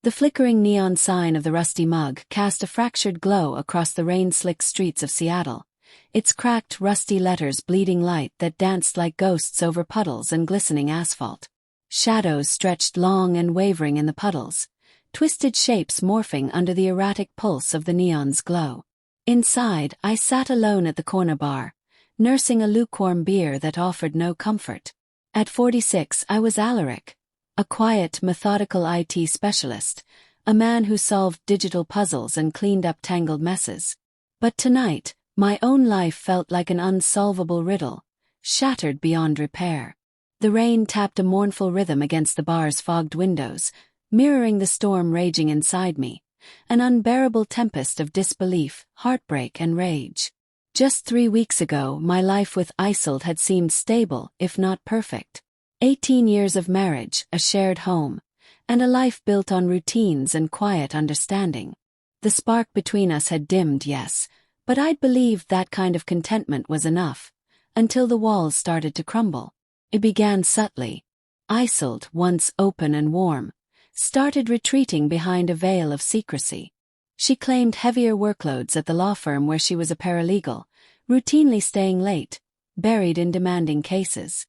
The flickering neon sign of the rusty mug cast a fractured glow across the rain-slick streets of Seattle, its cracked, rusty letters bleeding light that danced like ghosts over puddles and glistening asphalt. Shadows stretched long and wavering in the puddles, twisted shapes morphing under the erratic pulse of the neon's glow. Inside, I sat alone at the corner bar, nursing a lukewarm beer that offered no comfort. At 46, I was Alaric, a quiet, methodical IT specialist, a man who solved digital puzzles and cleaned up tangled messes. But tonight, my own life felt like an unsolvable riddle, shattered beyond repair. The rain tapped a mournful rhythm against the bar's fogged windows, mirroring the storm raging inside me, an unbearable tempest of disbelief, heartbreak, and rage. Just 3 weeks ago, my life with Isolde had seemed stable, if not perfect. 18 years of marriage, a shared home, and a life built on routines and quiet understanding. The spark between us had dimmed, yes, but I'd believed that kind of contentment was enough, until the walls started to crumble. It began subtly. Isolde, once open and warm, started retreating behind a veil of secrecy. She claimed heavier workloads at the law firm where she was a paralegal, routinely staying late, buried in demanding cases.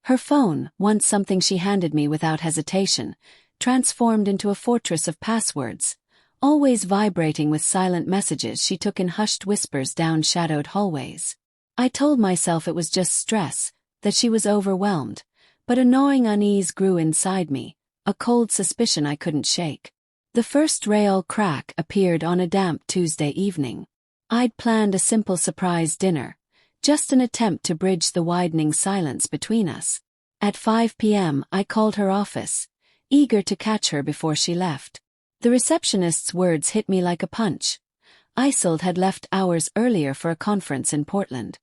Her phone, once something she handed me without hesitation, transformed into a fortress of passwords, always vibrating with silent messages she took in hushed whispers down shadowed hallways. I told myself it was just stress, that she was overwhelmed, but a gnawing unease grew inside me, a cold suspicion I couldn't shake. The first real crack appeared on a damp Tuesday evening. I'd planned a simple surprise dinner, just an attempt to bridge the widening silence between us. At 5 p.m. I called her office, eager to catch her before she left. The receptionist's words hit me like a punch. Isolde had left hours earlier for a conference in Portland.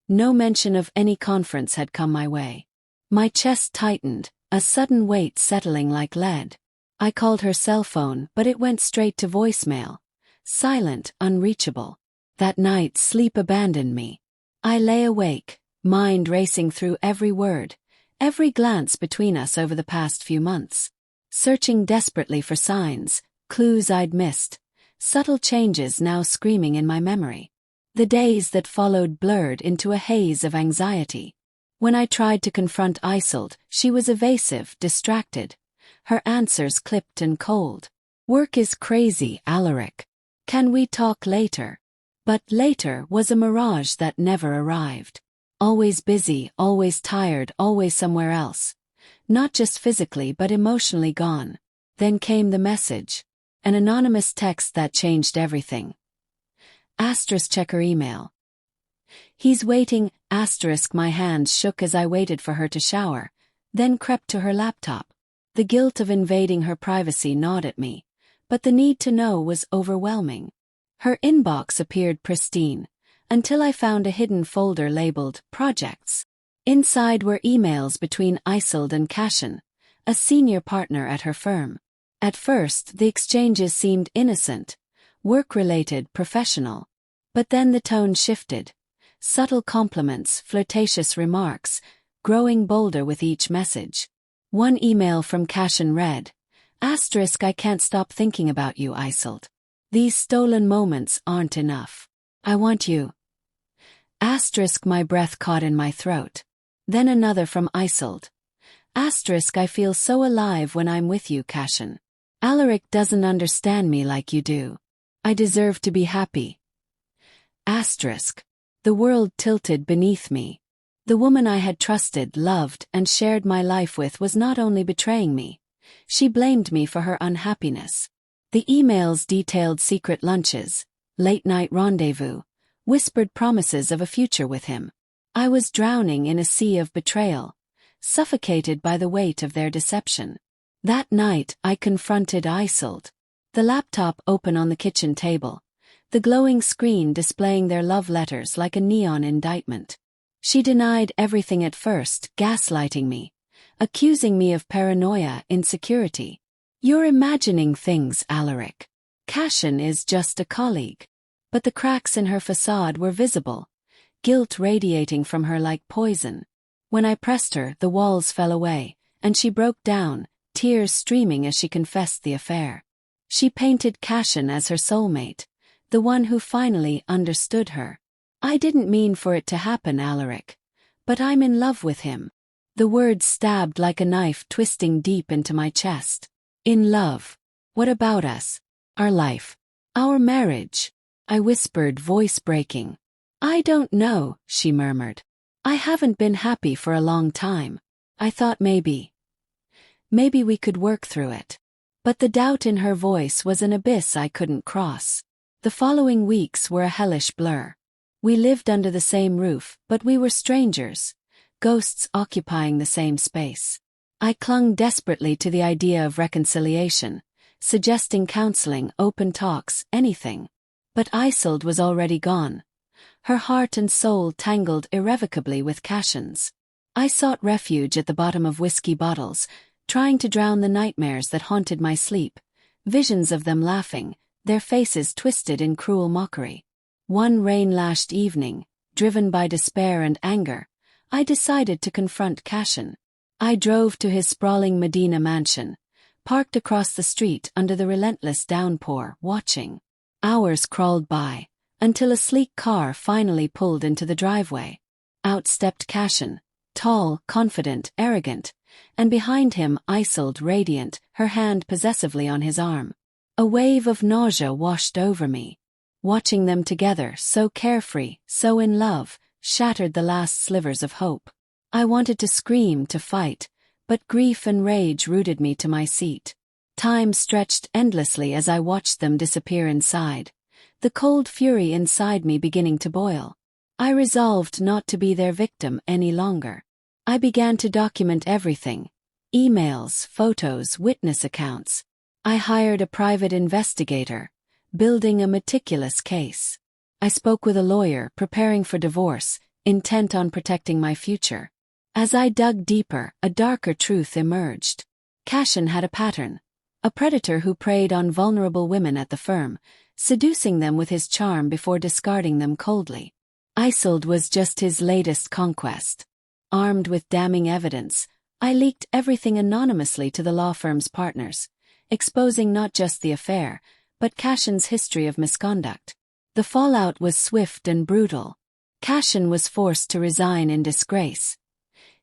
No mention of any conference had come my way. My chest tightened, a sudden weight settling like lead. I called her cell phone, but it went straight to voicemail. Silent, unreachable. That night, sleep abandoned me. I lay awake, mind racing through every word, every glance between us over the past few months. Searching desperately for signs, clues I'd missed, subtle changes now screaming in my memory. The days that followed blurred into a haze of anxiety. When I tried to confront Isolde, she was evasive, distracted. Her answers clipped and cold. "Work is crazy, Alaric. Can we talk later?" But later was a mirage that never arrived. Always busy, always tired, always somewhere else. Not just physically but emotionally gone. Then came the message. An anonymous text that changed everything. Check her email. "He's waiting." My hands shook as I waited for her to shower, then crept to her laptop. The guilt of invading her privacy gnawed at me, but the need to know was overwhelming. Her inbox appeared pristine, until I found a hidden folder labeled Projects. Inside were emails between Isolde and Cashin, a senior partner at her firm. At first, the exchanges seemed innocent, work-related, professional. But then the tone shifted. Subtle compliments, flirtatious remarks, growing bolder with each message. One email from Cashin read, "I can't stop thinking about you, Isolde. These stolen moments aren't enough. I want you." My breath caught in my throat. Then another from Isolde. "I feel so alive when I'm with you, Cashin. Alaric doesn't understand me like you do. I deserve to be happy." The world tilted beneath me. The woman I had trusted, loved, and shared my life with was not only betraying me. She blamed me for her unhappiness. The emails detailed secret lunches, late-night rendezvous, whispered promises of a future with him. I was drowning in a sea of betrayal, suffocated by the weight of their deception. That night, I confronted Isolde. The laptop open on the kitchen table, the glowing screen displaying their love letters like a neon indictment. She denied everything at first, gaslighting me, accusing me of paranoia, insecurity. "You're imagining things, Alaric. Cashin is just a colleague." But the cracks in her facade were visible, guilt radiating from her like poison. When I pressed her, the walls fell away, and she broke down, tears streaming as she confessed the affair. She painted Cashin as her soulmate, the one who finally understood her. "I didn't mean for it to happen, Alaric. But I'm in love with him." The words stabbed like a knife, twisting deep into my chest. In love. What about us? Our life? Our marriage? I whispered, voice breaking. "I don't know," she murmured. "I haven't been happy for a long time. I thought maybe we could work through it." But the doubt in her voice was an abyss I couldn't cross. The following weeks were a hellish blur. We lived under the same roof, but we were strangers, ghosts occupying the same space. I clung desperately to the idea of reconciliation, suggesting counseling, open talks, anything. But Isolde was already gone, her heart and soul tangled irrevocably with Cashin's. I sought refuge at the bottom of whiskey bottles, trying to drown the nightmares that haunted my sleep, visions of them laughing, their faces twisted in cruel mockery. One rain-lashed evening, driven by despair and anger, I decided to confront Cashin. I drove to his sprawling Medina mansion, parked across the street under the relentless downpour, watching. Hours crawled by, until a sleek car finally pulled into the driveway. Out stepped Cashin, tall, confident, arrogant, and behind him Isolde, radiant, her hand possessively on his arm. A wave of nausea washed over me. Watching them together, so carefree, so in love, shattered the last slivers of hope. I wanted to scream, to fight, but grief and rage rooted me to my seat. Time stretched endlessly as I watched them disappear inside, the cold fury inside me beginning to boil. I resolved not to be their victim any longer. I began to document everything: emails, photos, witness accounts. I hired a private investigator, building a meticulous case. I spoke with a lawyer preparing for divorce, intent on protecting my future. As I dug deeper, a darker truth emerged. Cashin had a pattern. A predator who preyed on vulnerable women at the firm, seducing them with his charm before discarding them coldly. Isolde was just his latest conquest. Armed with damning evidence, I leaked everything anonymously to the law firm's partners, exposing not just the affair, but Cashin's history of misconduct. The fallout was swift and brutal. Cashin was forced to resign in disgrace,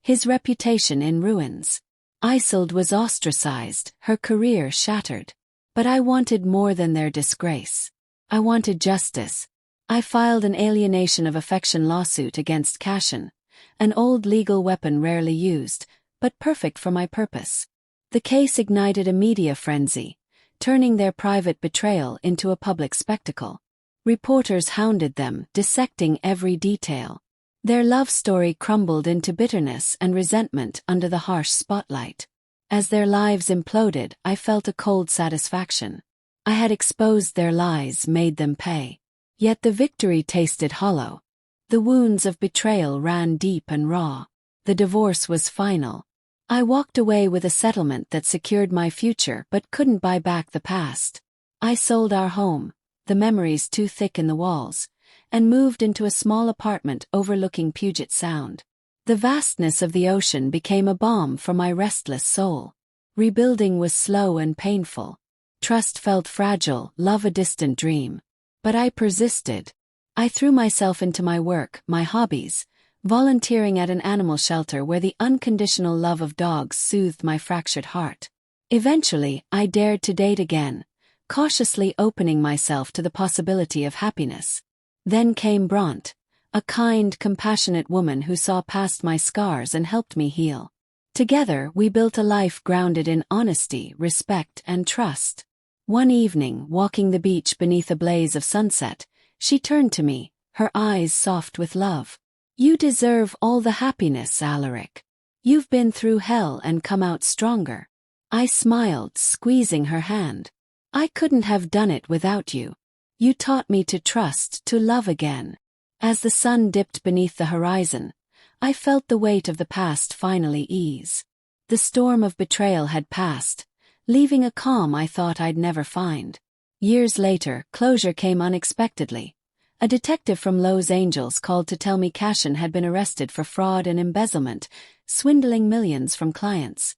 his reputation in ruins. Isolde was ostracized, her career shattered. But I wanted more than their disgrace. I wanted justice. I filed an alienation of affection lawsuit against Cashin, an old legal weapon rarely used, but perfect for my purpose. The case ignited a media frenzy, turning their private betrayal into a public spectacle. Reporters hounded them, dissecting every detail. Their love story crumbled into bitterness and resentment under the harsh spotlight. As their lives imploded, I felt a cold satisfaction. I had exposed their lies, made them pay. Yet the victory tasted hollow. The wounds of betrayal ran deep and raw. The divorce was final. I walked away with a settlement that secured my future but couldn't buy back the past. I sold our home, the memories too thick in the walls, and moved into a small apartment overlooking Puget Sound. The vastness of the ocean became a balm for my restless soul. Rebuilding was slow and painful. Trust felt fragile, love a distant dream. But I persisted. I threw myself into my work, my hobbies, volunteering at an animal shelter where the unconditional love of dogs soothed my fractured heart. Eventually, I dared to date again, cautiously opening myself to the possibility of happiness. Then came Bront, a kind, compassionate woman who saw past my scars and helped me heal. Together, we built a life grounded in honesty, respect, and trust. One evening, walking the beach beneath a blaze of sunset, she turned to me, her eyes soft with love. "You deserve all the happiness, Alaric. You've been through hell and come out stronger." I smiled, squeezing her hand. "I couldn't have done it without you. You taught me to trust, to love again." As the sun dipped beneath the horizon, I felt the weight of the past finally ease. The storm of betrayal had passed, leaving a calm I thought I'd never find. Years later, closure came unexpectedly. A detective from Los Angeles called to tell me Cashin had been arrested for fraud and embezzlement, swindling millions from clients.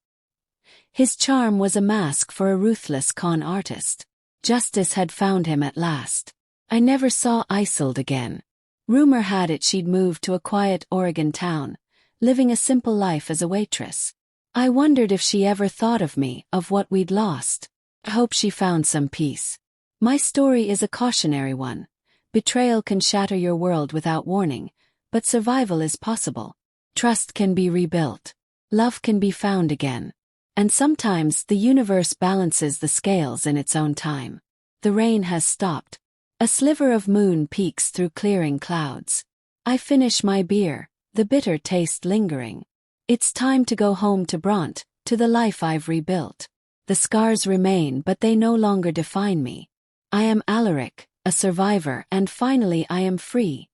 His charm was a mask for a ruthless con artist. Justice had found him at last. I never saw Isolde again. Rumor had it she'd moved to a quiet Oregon town, living a simple life as a waitress. I wondered if she ever thought of me, of what we'd lost. I hope she found some peace. My story is a cautionary one. Betrayal can shatter your world without warning, but survival is possible. Trust can be rebuilt. Love can be found again. And sometimes the universe balances the scales in its own time. The rain has stopped. A sliver of moon peeks through clearing clouds. I finish my beer, the bitter taste lingering. It's time to go home to Bront, to the life I've rebuilt. The scars remain, but they no longer define me. I am Alaric, a survivor, and finally I am free.